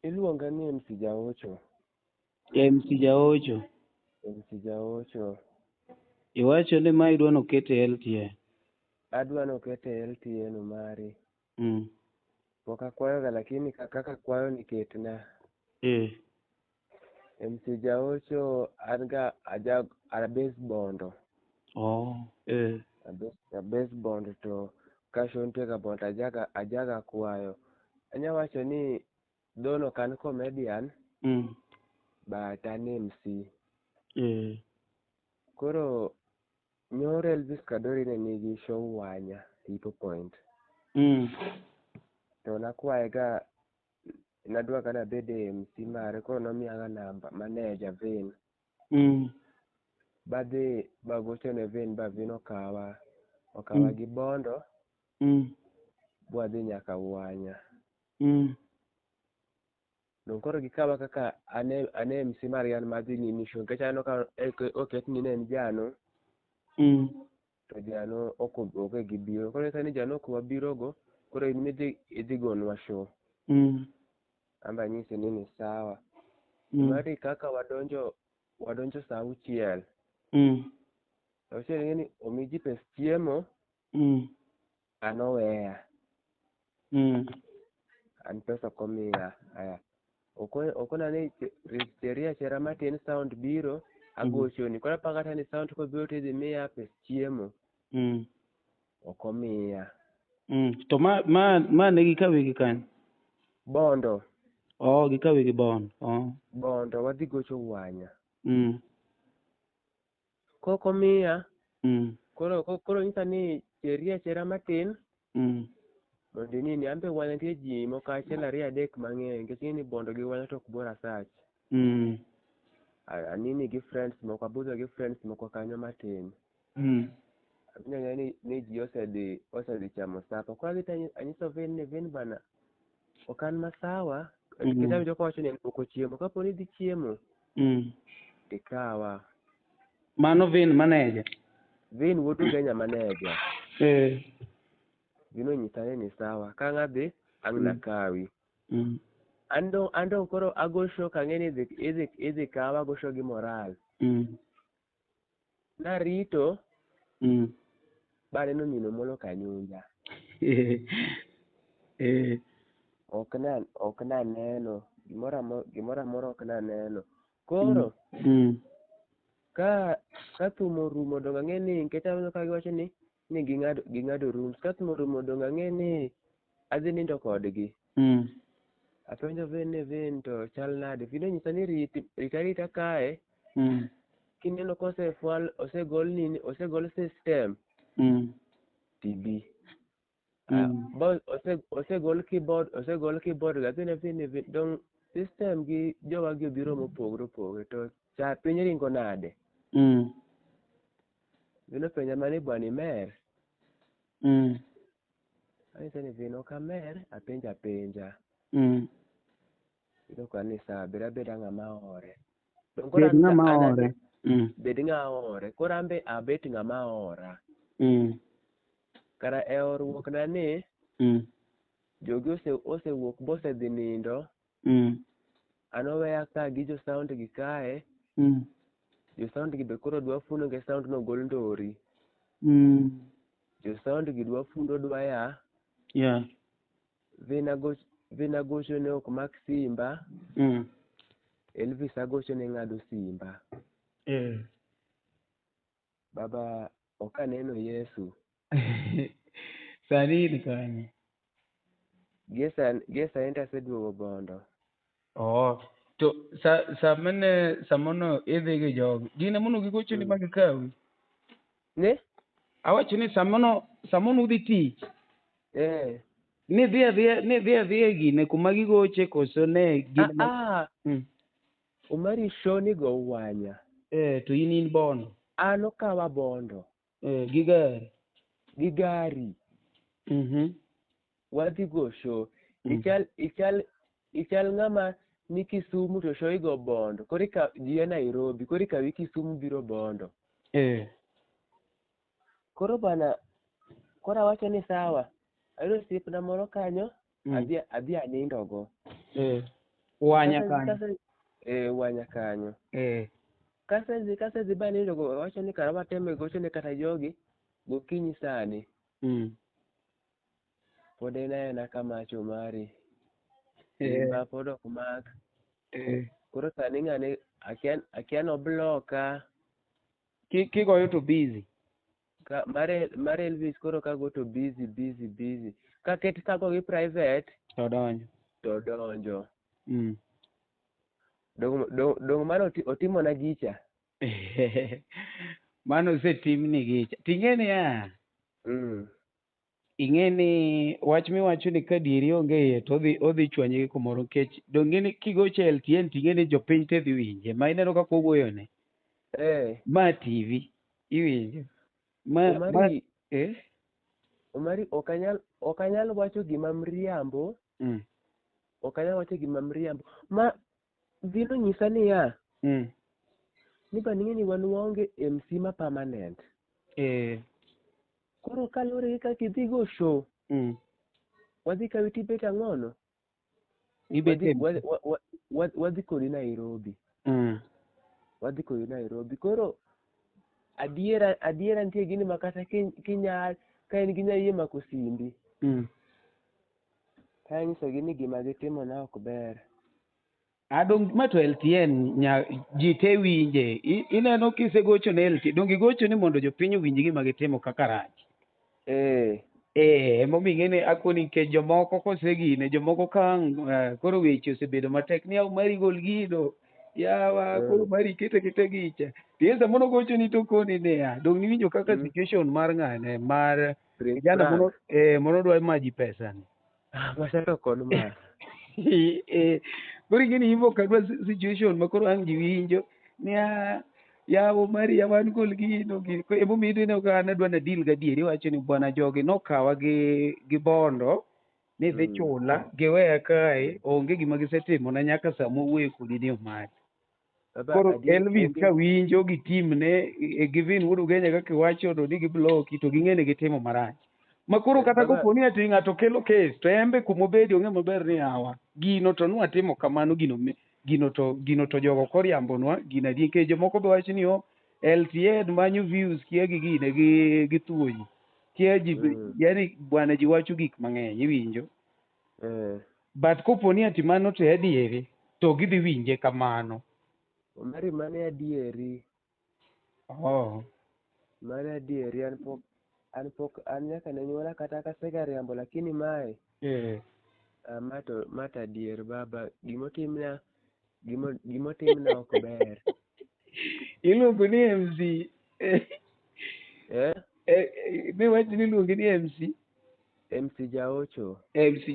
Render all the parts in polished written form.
Iluonga ni MC Jahocho. MC Jahocho. MC Jahocho. Iwacho ni ma idwa nokete LTA. Adwa nokete LTA no mari. Pok akwayoga lakini kaka kwayo niketna. MC Jahocho an base bondo. A base bondo to kashonte ka bondo ajaga kwayo. Anya wacho ni dono kan comedian. But an MC. Koro nyoro Elvis Kadori ne nigi show wanya Tipo Point. To nakwaye ga nadwa kana bede MC mare koro nomiyaga namba manager Vin. Badhi bagochone Vin ba Vin okawa gi bondo. Bwadhi nyaka wanya. Koro gikawa kaka ane MC Marian madhi nini show nikech aneno ka oket ni ne en Jano. To Jano ok gi biro. Koro sani Jano ok wabirogo. Koro in idhi gonwa show. Amba nyisi nini sawa. Mari kaka wadonjo saa 6. Auchiel ni omiji pes chiemo. Anoweya. An pesa komiya. Aya. Okona ni teria chera matin sound biro agochoni. Koro apakata ni sound kobiro tidhi miya pes chiemo. Okomiya. To ma ne gikawe gi kan? Bondo. Gikawe gi Bondo. Bondo wadhi gocho wanya. Kokomiya. Koro nyisa ni teria chera matin. Mondo nini ambe wanya nitie ji moko achiel 2 3 mang'eny nikech ni Bondo gi wanya tok bora sach. Anini gi friends moko abudho gi friends moko kanyo matin. Abinyo ni ji osedhi chamo sapa. Kwa adhi anyiso Vin bana okan masawa. Kitabu joko wacho ni poko chiemo. Kapo ni dhi chiemo. Ikawa. Mano Vin manager. Vin wuoto Kenya manager. Vino nyisane ni sawa. Ka ngadhi ang nakawi. Ando koro agosho kangeni idhi kawa agosho gi moral. Narito. Bale no mino molo kanyunja. Ok na neno. Gimora moro ok na neno. Koro. Ka thumo rumo donga ngeni nketa ka giwacho ni gingado rooms. Ka thumo rumo donga ngeni adhi nindo kodgi. Apenjo Vin to chal nade. Vino nyisa ni rita kae. Kineno ko osegol system. TV. Osegol keyboard gathine Vin dong system gi jowa gi biro mopogre to cha piny ringo nade. Vino penja mani bwani mer. Anisa ni Vin ok amer apenja. Vino kwa ni saa beda ng'ama ore. Bed ng'ama ore. Bed ng'ama ore. Koro ambe abet ng'ama ora. Kara orruok na ni. Jogi osewuok bosedhi nindo. Anoweya ka gi jo sound gi kae. Jo sound gi be koro dwa funo ke sound no gol ndori. Jo sound gi dwa fundo dwa ya. Vin agocho ne ok mak simba. Elvis agocho ne ng'ado simba. Baba ok aneno Yesu. Sani ni kanye? Gesa enta seduogo Bondo. To samono idhi gi jogi. Gine mono gigocho ni magikawi. Ne? Awacho ni samono udhi tich. Ni dhi adhiya gine kuma gigoche koso ne gine. Umari show ni go wanya. To in Bondo. An okawa Bondo. Gi gari. Wadhi go show. Ichal ng'ama ni Kisumu to show igo Bondo. Korika ji Nairobi. Korika wi Kisumu biro Bondo. Koro bana. Kora wacho ni sawa. Ayudo sip na moro kanyo. adhi anindo go. Wanya kanyo. Wanya kanyo. Kase ba nindo go wacho ni kara wateme gocho ne kata jogi gokinyi sani. Pod en kamacho mari. Simba pod ok mak. Koro sani ng'ane akia no bloka. Kigoyo to busy. Mar Elvis koro kago to busy. Kaket kago gi private. To donjo. Dong mano otimo na gicha. Mano osetim ni gicha. Ting'eni ing'eni wach miwacho ni ka dieri onge iye to odhi chwanye kumoro nikech dong'eni kigocho LTN ting'eni jopiny te dhi winje ma ineno kaka owuoyone. Ma TV iwinjo. Omari ok anyal wacho gima mriambo. Ok anyal wacho gima mriambo. Ma vino nyisa niya. Ni baning'eni wan waonge MC ma permanent. Koro kalure gi kaka idhi go show. Wadhi kawi tibet ang'ono. Wadhi kodi Nairobi. Wadhi kodi Nairobi. Koro adiera nitie gini makata kinya ka en gi nyayie mako simbi. Ka nyisogi ni gima gitimo na ok ber. Adong ma to LTN ji te winje. Ineno kisegocho ne LTN. Dong igocho ni mondo jopiny owinj gima gitimo kaka rach. Emomiyo ing'eni akoni nikech jomoko kosegine jomoko koro weche osebedo matek ni mari gol gino yawa koro mari kete gicha tiye samoro gocho ni to koni ne dong niwinjo kaka situation mar ng'ane mar kijana mono dwa maji pesa ni masaka kon ma koro ing'eni hivyo kadwa situation ma koro ang' ji winjo ni yawo mari yawan gol gino emomiyo ineno ka an adwa na deal gadieri wacho ni bwana jogi nokawa gi bondo ni dhi chula giweya kae onge gima gisetimo na nyaka sa mowuoyo kodi ni omari. Koro Elvis ka winjo gi timne givin wuod Ugenya kaka iwacho to ni gibloki to ging'eni gitimo marach ma koro kata kopo ni ati ng'ato kelo kes to embe kumobedi ong'e maber ni yawa gino to nwatimo kamano gino to jogo koriambonwa gino adi nikech jomoko be wacho ni LTN manyo views kia gi gine gi thuoyi kia ji yani bwana ji wacho gik mang'eny iwinjo but kopo ni ati mano to adieri to gidhi winje kamano. Mari mane adieri. Mane adieri an nyaka ne nyuola kata kasega riambo lakini mae mata adier baba gimotimna ok ber. Iluongo ni MC mi wacho ni iluongi ni MC Jahocho. MC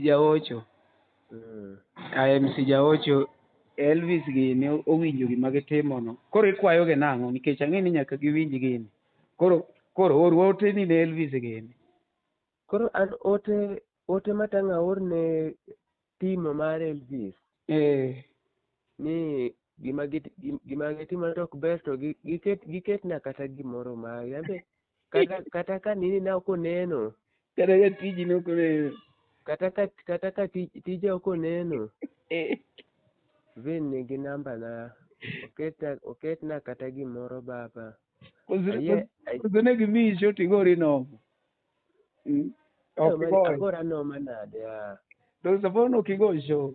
Jahocho Elvis gini owinjo gima gitimono koro ikwayoge nang'o nikech ang'e ni nyaka giwinj gini koro orwa ote ni ne Elvis gini. Koro an ote matang'a or ne timo mar Elvis ni gima gitimo to ok ber to giketna kata gimoro ma yambe kata ka nini na ok oneno kata ka tiji ne ok oneno kata ka tije ok oneno vin nigi namba na oketna kata gimoro baba kuzone gimiyi shoti igori nomo agora noma nade to sapono ok igo show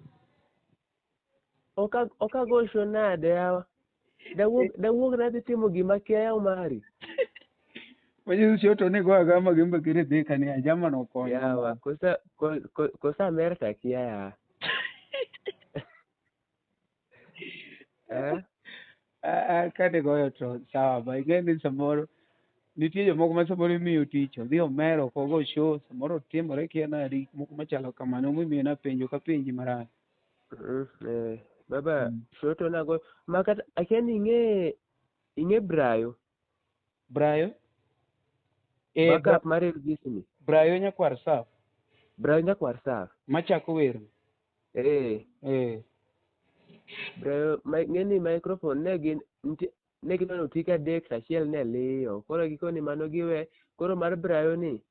ok ago show nade dawuog nadhi timo gima kia mari Maji shoto ne go agama gimbe kire dhika ni ajama no kono yawa kosa Amerika kia ya kade goyo to sawa ba ing'eni samoro nitie jomoko ma samoro imiyo tich odhi omero kogo show samoro timore kia nadi moko machalo kamano momiyo na penjo ka penji marach baba shoto nago makata akia ni ing'e Brayo backup mar Elvis ni Brayo nyakwar saf machako wer Brayo ng'eni microphone ne ginono tika dek achiel ne liyo koro gikoni mano giwe koro mar Brayo ni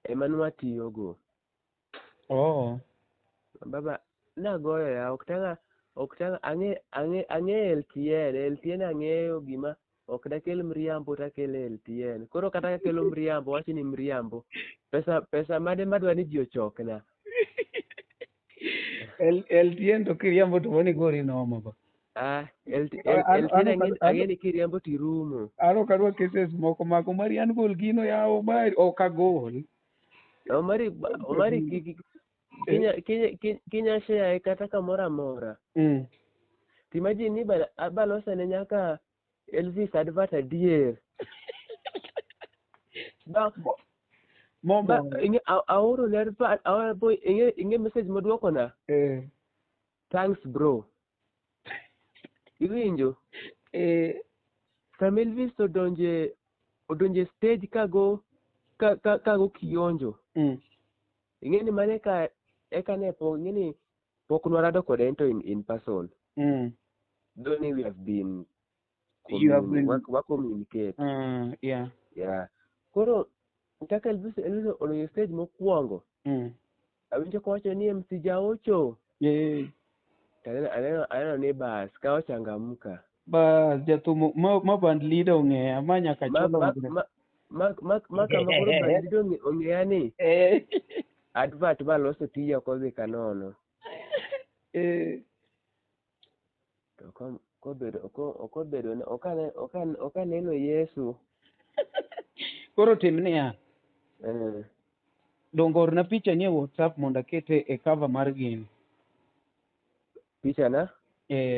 ema nwatiyogo Oh. Baba nagoyo ya oktanga ang'e LTN ang'eyo gima ok dakel mriambo takel LTN. Koro kata kelo mriambo wach ni mriambo. Pesa made madwa ni ji ochokna. LTN to kiriambo to woni gori noma ba. LTN ang'e ni kiriambo tirumo. Aro kadwa cases moko mako mari an gol gino yawo mari ok agol. Omari kinya share kata kamoro amora. Imagine ni balosa ne nyaka Elvis advert adier. Aoro ne advert aoro boy inge message modwoko na. Thanks bro. Iwinjo? Sam Elvis odonje stage kago kionjo. Ingeni mane ka eka ne po ngeni pok nwarado kode into in person. Don't we have been communicate. Yeah. Koro kaka Elvis on stage mokwongo. Awinjo ko wacho ni MC Jahocho. Aneno ni bas ka ochangamka. Bas jatumo ma band leader ong'eya ma nyaka cholo ma kama koro band leader ong'eya ni. Advert baloso tiyo kodhi kanono. Okobedo okaneno Yesu. Koro timnia. Dongorna picha ni WhatsApp mondo akete e cover mar gini. Picha na?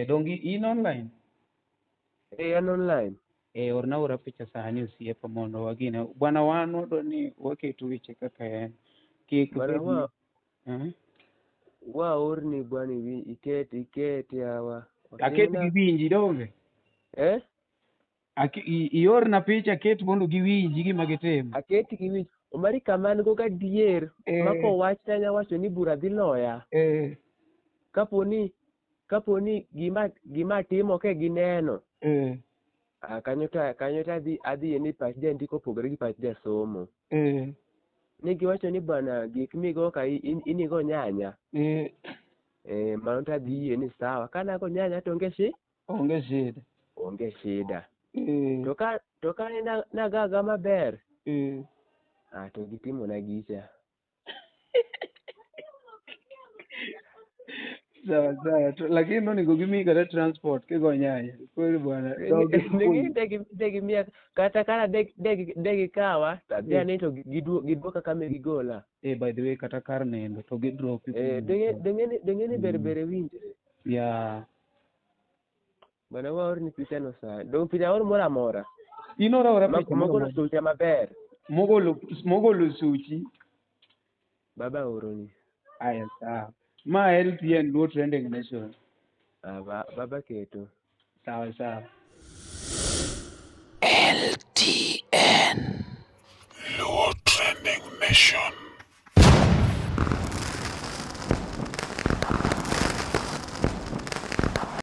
Dongi in online? An online. Orna ora picha sani osiepa mondo wagine. Bwana wano do ni waketu weche kaka en. Bwana wa orni bwana iketi hawa. Aketi giwinji donge? Iorna picha ket mondo giwinji gima gitimo. Aketi giwinji. Omari kaman go gadier mako wach tanya wacho ni bura dhi loya. Kaponi gima timo ke gineno. Kanyo ta adhi ni pach ndiko pogore gi pach somo. Ni giwacho ni bwana gik migo ka inigo nyanya. Mano ta dhi ni sawa. Kana go nyanya to onge shida. To ka na gaga maber. To gitimo na gicha. Sawa. Lakini nonego gimi kata transport kigo nyanya. Kweli bwana. Degi mia kata kana degi kawa. Tabia ni to giduoka kame gigola. By the way kata kar nendo to gidrop. Dengeni berbere winjre. Yeah. Bwana waor ni picha no sa. Dong picha or mora. Inora ora picha mogolo sucha maber. Mogolo suchi. Baba oroni. Aya sawa. Ma LTN no trending nation. Baba keto. Sawa.